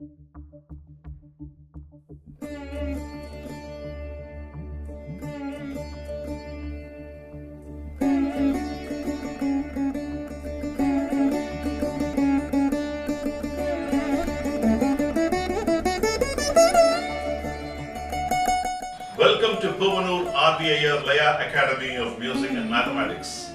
Welcome to Puvanur Aadhi Laya Academy of Music and Mathematics.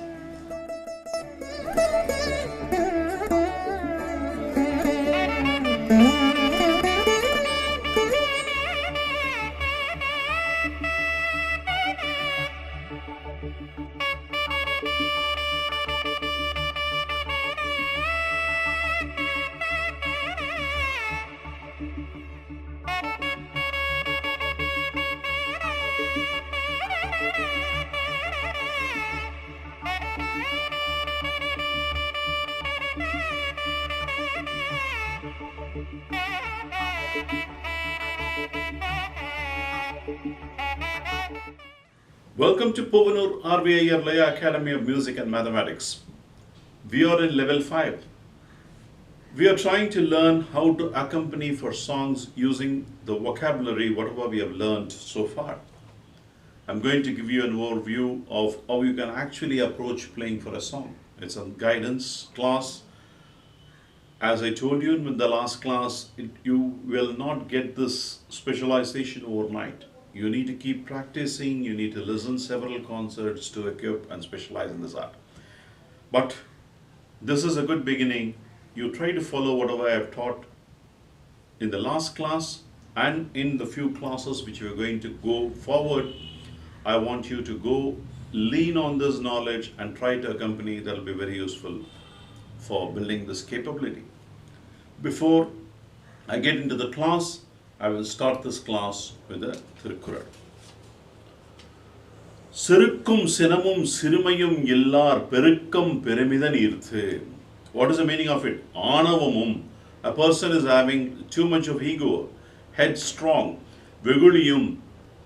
Welcome to Puvanur RVIR Laya Academy of Music and Mathematics. We are in level 5. We are trying to learn how to accompany for songs using the vocabulary, whatever we have learned so far. I'm going to give you an overview of how you can actually approach playing for a song. It's a guidance class. As I told you in the last class, you will not get this specialization overnight. You need to keep practicing, you need to listen several concerts to equip and specialize in this art. But this is a good beginning. You try to follow whatever I have taught in the last class and in the few classes which we are going to go forward. I want you to go lean on this knowledge and try to accompany. That will be very useful for building this capability. Before I get into the class, I will start this class with a Thirukkural. Sirukkum sinamum sirumayum illar perukkam peramidan irthu. What is the meaning of it? Anavamum. A person is having too much of ego, headstrong, viguliyum,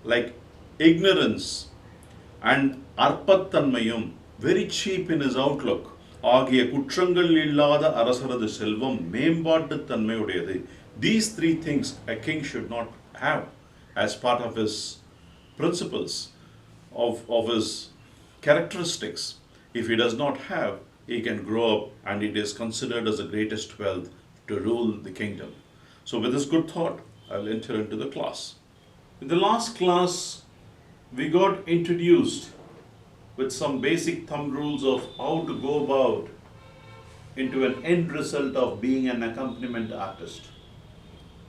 like ignorance, and arpattanmayum, very cheap in his outlook. ஆகிய குற்றங்கள் இல்லாத அரசரது செல்வம் மேம்பாட்டு தன்மையுடையது. These three things a king should not have as part of his principles, of his characteristics. If he does not have, he can grow up and it is considered as the greatest wealth to rule the kingdom. So with this good thought, I will enter into the class. In the last class, we got introduced with some basic thumb rules of how to go about into an end result of being an accompaniment artist.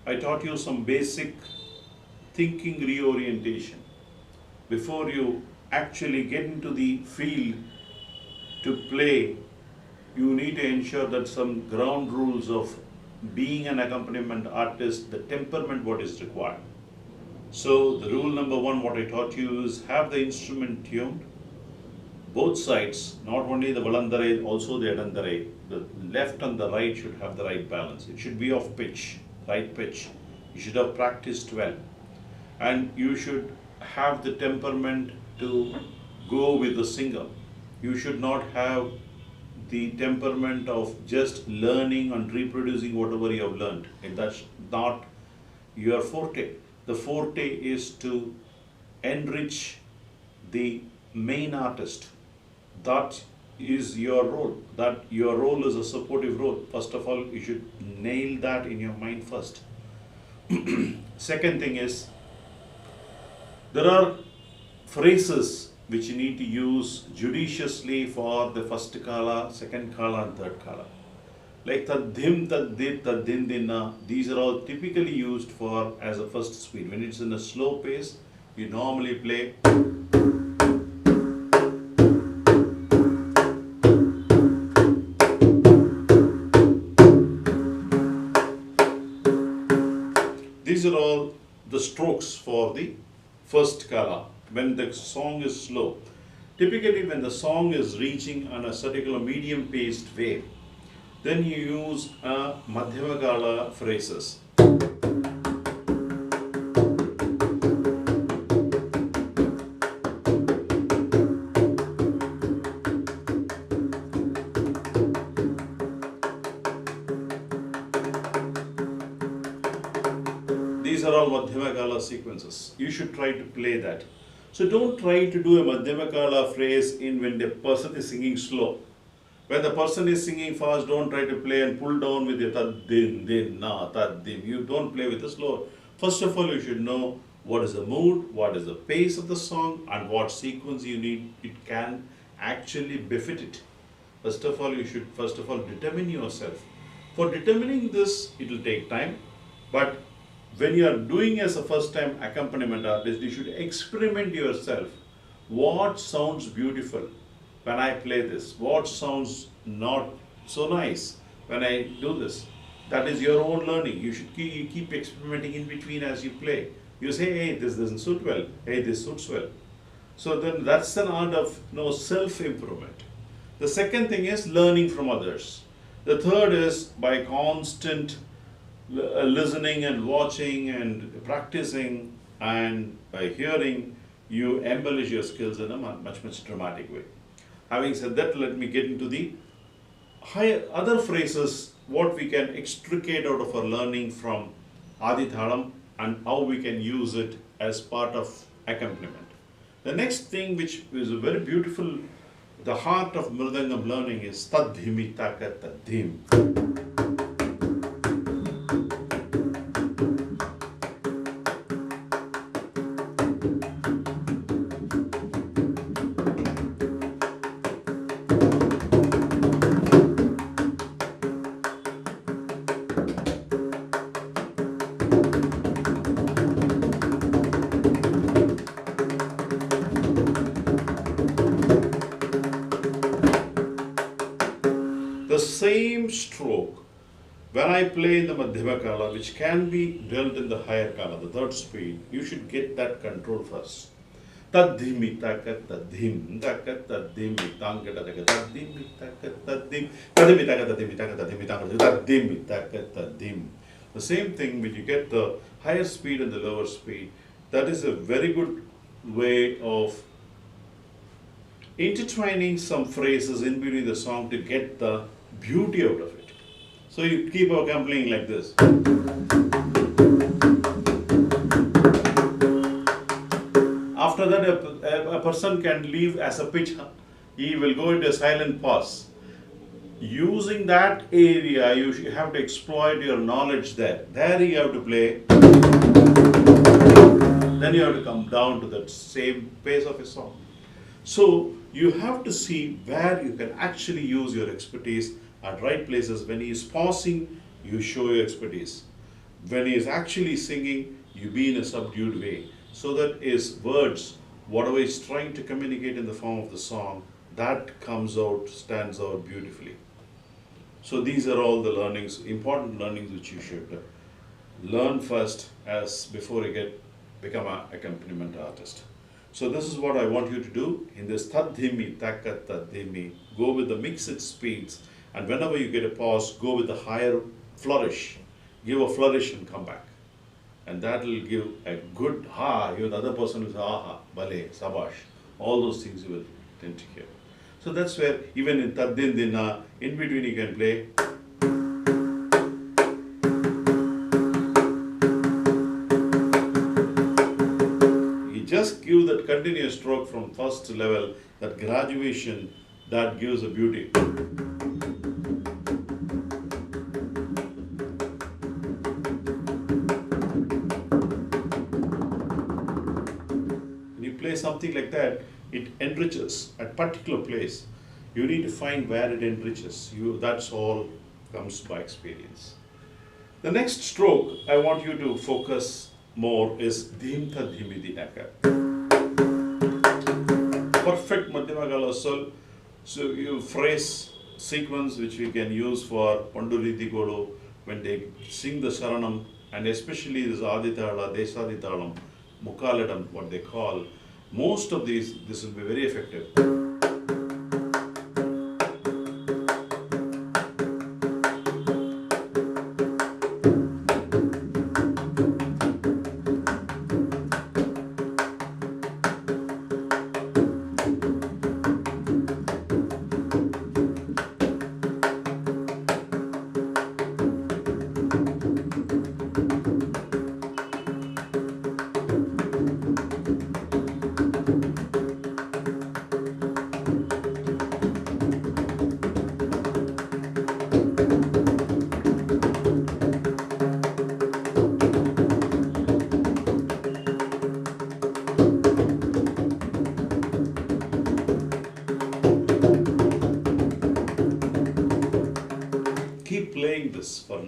I taught you some basic thinking reorientation. Before you actually get into the field to play, you need to ensure that some ground rules of being an accompaniment artist, the temperament what is required. So the rule number 1 what I taught you is have the instrument tuned. Both sides, not only the Valandare, also the Adandare, the left and the right should have the right balance. It should be of pitch, right pitch. You should have practiced well. And you should have the temperament to go with the singer. You should not have the temperament of just learning and reproducing whatever you have learned. And that's not your forte. The forte is to enrich the main artist. That is your role. That your role is a supportive role. First of all, you should nail that in your mind first. Second thing is, there are phrases which you need to use judiciously for the first kala, second kala and third kala. Like tadhim, tadip, tadin, dinna, these are all typically used for as a first speed. When it's in a slow pace, you normally play. These are all the strokes for the first kala when the song is slow. Typically when the song is reaching on a particular medium paced way, then you use a madhyama kala phrases. these are all Madhyamakala sequences. You should try to play that. So don't try to do a Madhyamakala phrase in when the person is singing slow. When the person is singing fast, don't try to play and pull down with the tad din din na tad din. You don't play with the slow. First of all, you should know what is the mood, what is the pace of the song, and what sequence you need. It can actually befit it. First of all, you should determine yourself. For determining this, it will take time. But when you are doing as a first time accompaniment artist, you should experiment yourself. What sounds beautiful when I play this? What sounds not so nice when I do this? That is your own learning. You should keep experimenting in between as you play. You say, hey, this doesn't suit well. Hey, this suits well. So then that's an art of self-improvement. The second thing is learning from others. The third is by constant listening and watching and practicing, and by hearing, you embellish your skills in a much dramatic way. Having said that, let me get into the other phrases, what we can extricate out of our learning from Aadhi Thalam and how we can use it as part of accompaniment. The next thing, which is a very beautiful, the heart of Mridangam learning, is tadhimi taka tadhim. The same stroke, when I play in the Madhyama Kala, which can be dealt in the higher Kala, the third speed, you should get that control first. Tadhimi taka tadhim, taka tadhimi tanga taka tadhimi taka tadhim, tadhimi taka tadhimi taka tadhimi tanga tadhimi taka tadhim. The same thing when you get the higher speed and the lower speed, that is a very good way of intertwining some phrases in between the song to get the beauty out of it. So you keep accompanying like this. After that, a person can leave as a pitch. He will go into a silent pause. Using that area, you have to exploit your knowledge there. There you have to play. Then you have to come down to that same pace of a song. So you have to see where you can actually use your expertise at right places. When he is pausing, you show your expertise. When he is actually singing, you be in a subdued way, so that his words, whatever he's trying to communicate in the form of the song, that comes out, stands out beautifully. So these are all the learnings, important learnings which you should learn first as before you become an accompaniment artist. So this is what I want you to do in this tadhimi, taka tadhimi. Go with the mixed speeds, and whenever you get a pause, go with the higher flourish. Give a flourish and come back. And that will give a good ha. The other person will say, aha, bale, sabash. All those things you will tend to hear. So that's where even in taddin dina, in between you can play. Just give that continuous stroke from first level, that graduation, that gives a beauty. When you play something like that, it enriches at particular place. You need to find where it enriches. That's all comes by experience. The next stroke I want you to focus more is dhimtha dhimi dinaka. Perfect Madhyama Kala. So you phrase sequence which we can use for Panduriti Godu when they sing the Saranam, and especially this Aadhi Thala, Desadi Thalam, Mukaladam, what they call. Most of these, this will be very effective.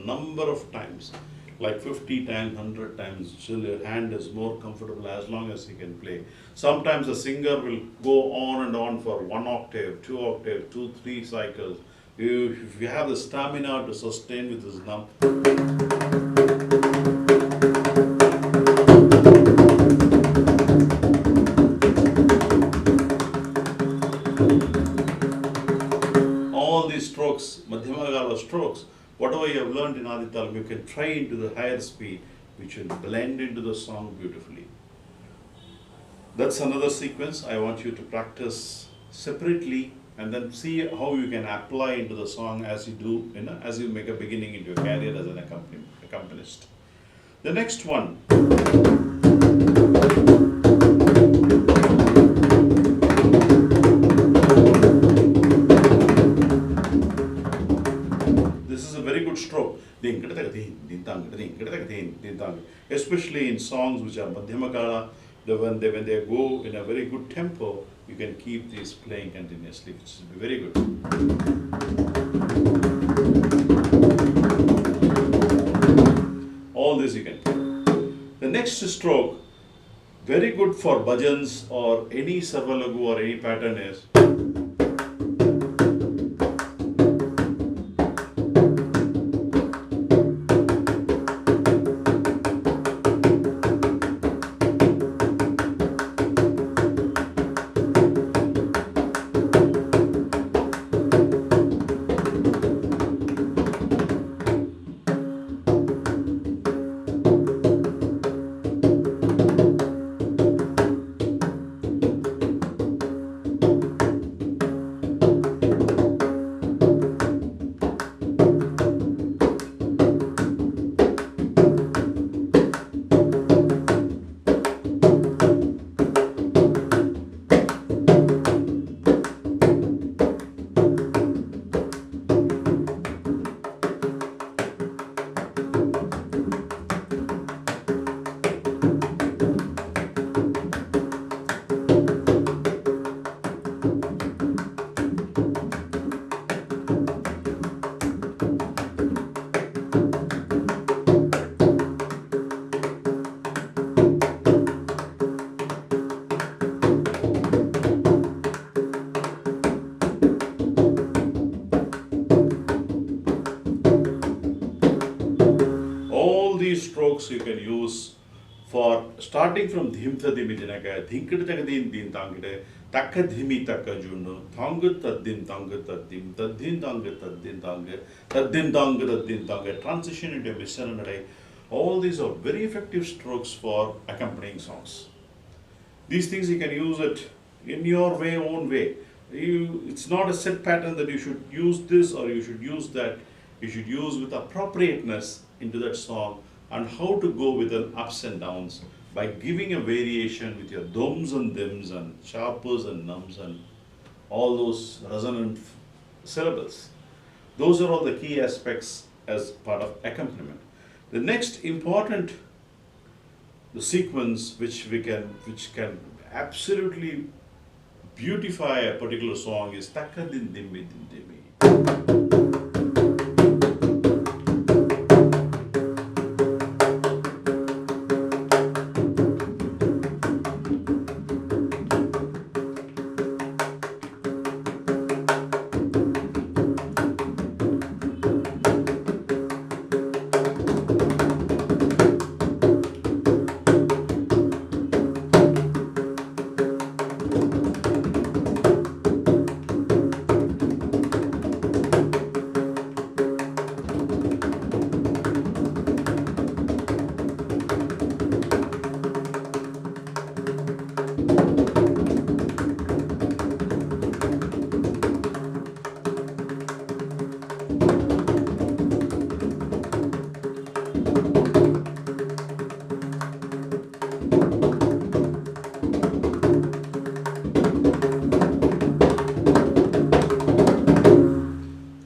number of times, like 50 times, 100 times, till your hand is more comfortable as long as you can play. Sometimes the singer will go on and on for 1 octave, 2 octave, 2, 3 cycles. If you have the stamina to sustain with this all these strokes, Madhyamagala strokes, whatever you have learned in Aadhi Thalam, you can try into the higher speed, which will blend into the song beautifully. That's another sequence I want you to practice separately and then see how you can apply into the song as you do, as you make a beginning into your career as an accompanist. The next one. This is a very good stroke. Especially in songs which are Madhyamakala, when they go in a very good tempo, you can keep these playing continuously, which is very good. All this you can play. The next stroke, very good for bhajans or any sarvalagu or any pattern is. Strokes you can use for starting from dhimta dhimidinaka, dhinkidin din tangide, takka dhimi takka junno, thangu taddin tangu taddim, taddin tangu taddin tangu, taddin tangu taddin tangu, transition into a missananade. All these are very effective strokes for accompanying songs. These things you can use it in your own way. It's not a set pattern that you should use this or you should use that. You should use with appropriateness into that song, and how to go with an ups and downs by giving a variation with your doms and dims and sharpers and nums and all those resonant syllables. Those are all the key aspects as part of accompaniment. The next important sequence which can absolutely beautify a particular song is takka din dimmi din dimmi.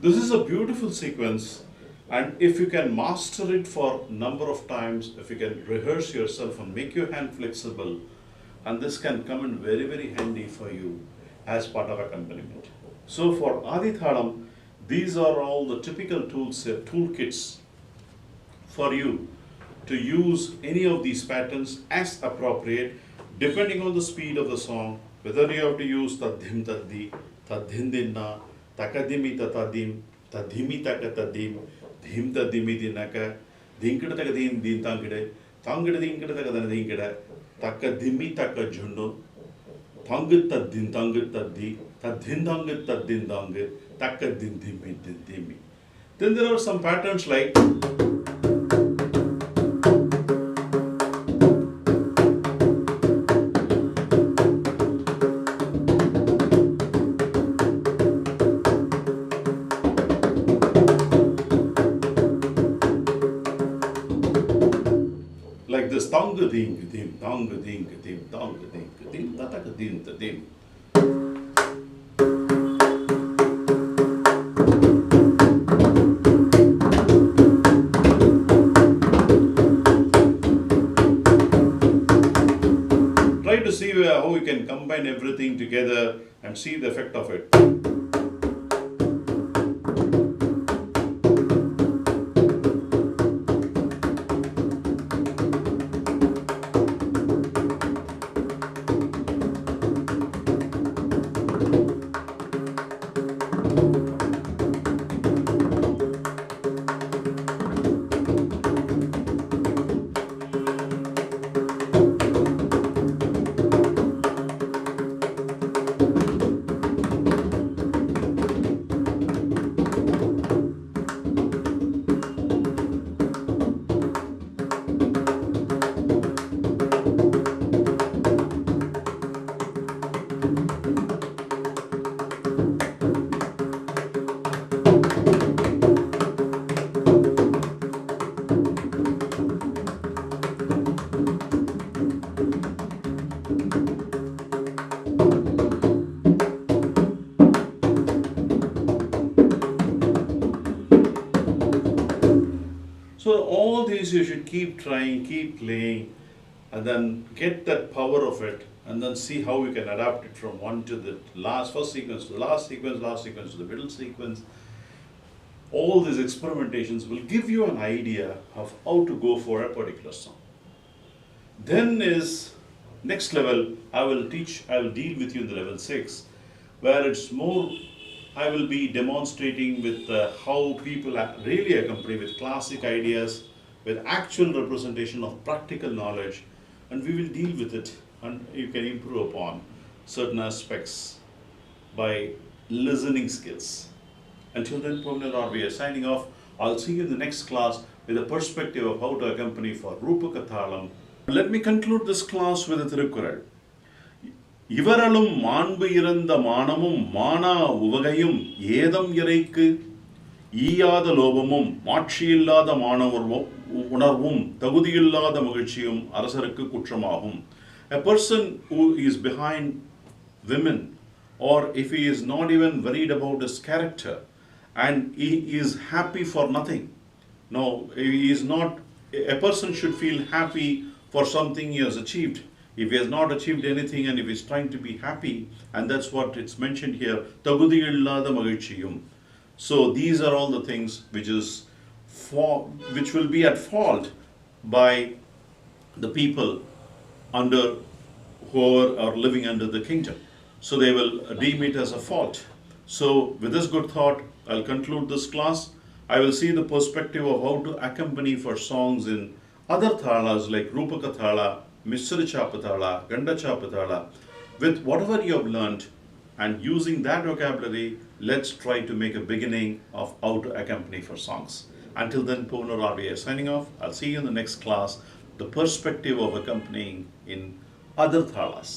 This is a beautiful sequence, and if you can master it for a number of times, if you can rehearse yourself and make your hand flexible, and this can come in very, very handy for you as part of accompaniment. So for Aadhi Thalam, these are all the typical toolkits for you to use any of these patterns as appropriate, depending on the speed of the song, whether you have to use tadhim taddi, tadhindinna, takadimi tatadim, tadhimi takatadim, dhim tadimi dinaka, dinkada takadin din tangide, tangida dinkada takadana dinkada, takadimi takajundu, tangit tadin tangit taddi, tadhin tangit tadin tangit, takadin dimi dimi. Then there are some patterns like this tang ding dim tang ding dim tang ding dim tataka dim dim. Try to see how we can combine everything together and see the effect of it. So all these you should keep trying, keep playing, and then get that power of it, and then see how you can adapt it from one to the first sequence to the last sequence to the middle sequence. All these experimentations will give you an idea of how to go for a particular song. Then is next level, I will deal with you in the level 6, where it's more, I will be demonstrating with how people really accompany with classic ideas, with actual representation of practical knowledge, and we will deal with it, and you can improve upon certain aspects by listening skills. Until then, Pavner RV signing off. I'll see you in the next class with a perspective of how to accompany for Rupaka Thalam. Let me conclude this class with a Tirukkural. இவரலும் மாண்பு இறந்த மானமும் மானா உவகையும் ஏதம் இறைக்கு ஈயாத லோபமும் மாட்சியில்லாத உணர்வும் தகுதியில்லாத மகிழ்ச்சியும் அரசருக்கு குற்றமாகும். A person who is behind women, or if he is not even worried about his character and he is happy for nothing. No, he is not. A person should feel happy for something he has achieved. If he has not achieved anything and if he is trying to be happy, and that's what it's mentioned here, தகுதி இல்லாத மகிழ்ச்சியும். So these are all the things which will be at fault by the people under who are living under the kingdom. So they will deem it as a fault. So with this good thought, I'll conclude this class. I will see the perspective of how to accompany for songs in other thalas like Rupaka Thala, Mishra Chapathala, Ganda Chapathala, with whatever you have learned, and using that vocabulary, let's try to make a beginning of how to accompany for songs. Until then, Pavner RV signing off. I'll see you in the next class, the perspective of accompanying in other thalas.